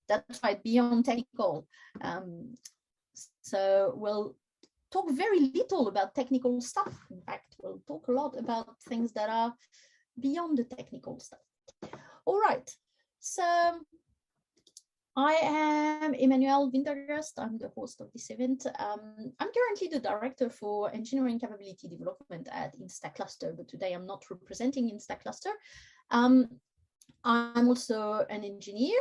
That's right, beyond technical. So we'll talk very little about technical stuff. In fact, we'll talk a lot about things that are beyond the technical stuff. All right, so I am Emmanuelle Wintergerst. I'm the host of this event. I'm currently the director for engineering capability development at InstaCluster, but today I'm not representing InstaCluster. I'm also an engineer.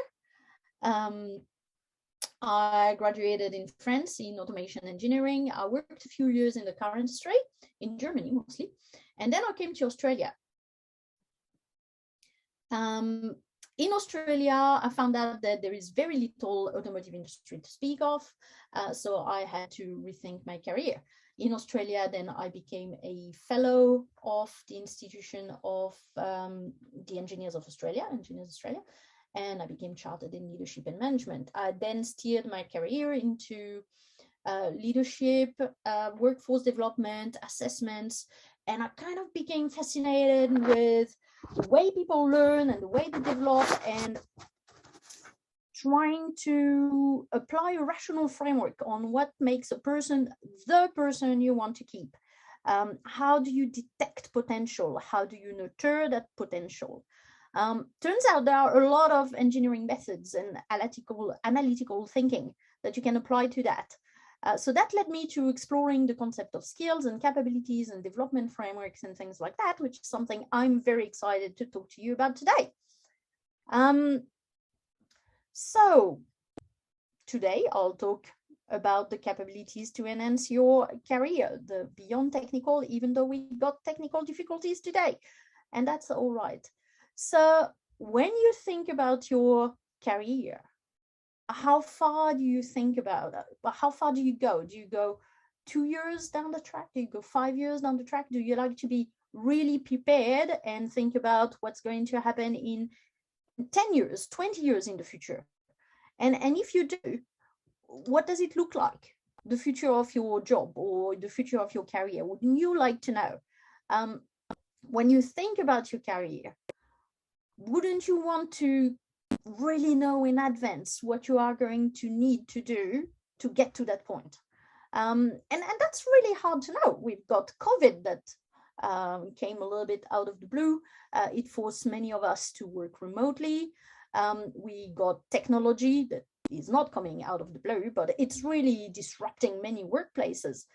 I graduated in France in automation engineering. I worked a few years in the car industry, in Germany mostly, and then I came to Australia. In Australia, I found out that there is very little automotive industry to speak of, so I had to rethink my career. In Australia, then I became a fellow of the Institution of the Engineers of Australia, and I became chartered in leadership and management. I then steered my career into leadership, workforce development, assessments, and I kind of became fascinated with the way people learn and the way they develop, and trying to apply a rational framework on what makes a person the person you want to keep. How do you detect potential? How do you nurture that potential? Turns out there are a lot of engineering methods and analytical thinking that you can apply to that. So that led me to exploring the concept of skills and capabilities and development frameworks and things like that, which is something I'm very excited to talk to you about today. So today I'll talk about the capabilities to enhance your career, the beyond technical, even though we got technical difficulties today, and that's all right. So when you think about your career, how far do you think about it? How far do you go? Do you go 2 years down the track? Do you go 5 years down the track? Do you like to be really prepared and think about what's going to happen in 10 years, 20 years in the future? And if you do, what does it look like? The future of your job or the future of your career? Wouldn't you like to know? When you think about your career, wouldn't you want to really know in advance what you are going to need to do to get to that point? And that's really hard to know. We've got COVID that came a little bit out of the blue. It forced many of us to work remotely. We got technology that is not coming out of the blue, but it's really disrupting many workplaces.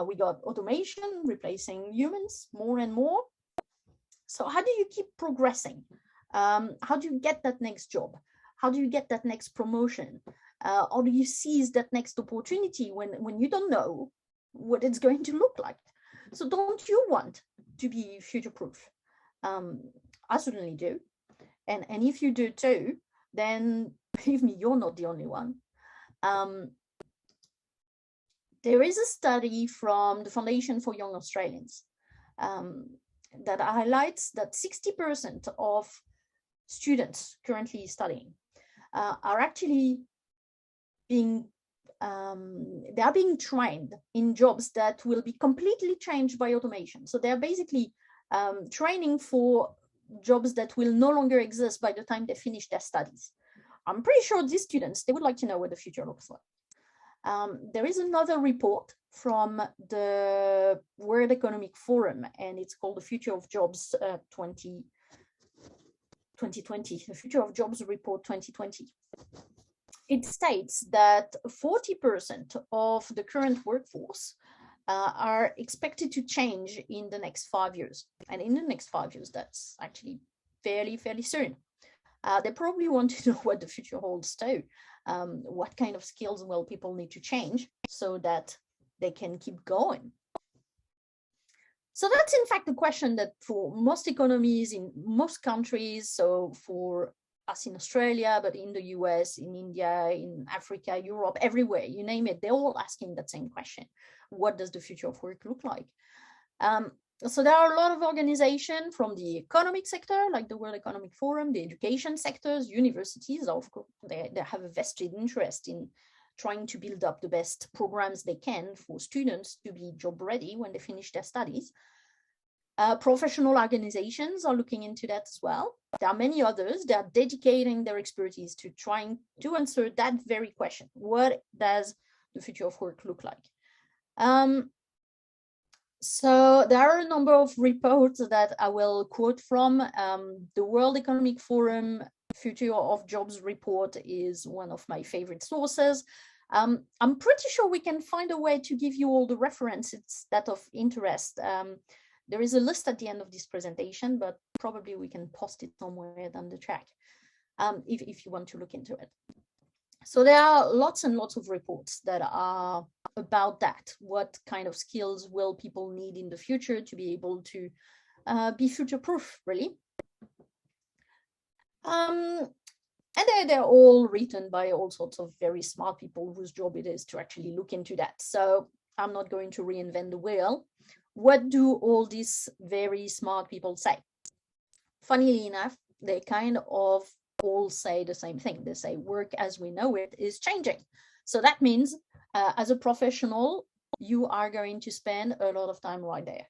We got automation replacing humans more and more. So how do you keep progressing? How do you get that next job? How do you get that next promotion? Or do you seize that next opportunity when you don't know what it's going to look like? So don't you want to be future-proof? I certainly do. And if you do too, then believe me, you're not the only one. There is a study from the Foundation for Young Australians that highlights that 60% of students currently studying are actually being they are being trained in jobs that will be completely changed by automation. So they're basically training for jobs that will no longer exist by the time they finish their studies. I'm pretty sure these students, they would like to know what the future looks like. There is another report from the World Economic Forum, and it's called The Future of Jobs 2020, the Future of Jobs Report 2020. It states that 40% of the current workforce are expected to change in the next 5 years. And in the next 5 years, that's actually fairly soon. They probably want to know what the future holds too. What kind of skills will people need to change so that they can keep going? So that's in fact the question that for most economies in most countries, so for us in Australia, but in the US, in India, in Africa, Europe, everywhere, you name it, they're all asking that same question. What does the future of work look like? So there are a lot of organizations from the economic sector, like the World Economic Forum, the education sectors, universities, of course, they have a vested interest in trying to build up the best programs they can for students to be job ready when they finish their studies. Professional organizations are looking into that as well. There are many others that are dedicating their expertise to trying to answer that very question. What does the future of work look like? So there are a number of reports that I will quote from. The World Economic Forum Future of Jobs report is one of my favorite sources. I'm pretty sure we can find a way to give you all the references that of interest. There is a list at the end of this presentation, but probably we can post it somewhere down the track if you want to look into it. So there are lots and lots of reports that are about that. What kind of skills will people need in the future to be able to be future-proof, really? And they're all written by all sorts of very smart people whose job it is to actually look into that. So I'm not going to reinvent the wheel. What do all these very smart people say? Funnily enough, they kind of all say the same thing. They say work as we know it is changing. So that means as a professional, you are going to spend a lot of time right there.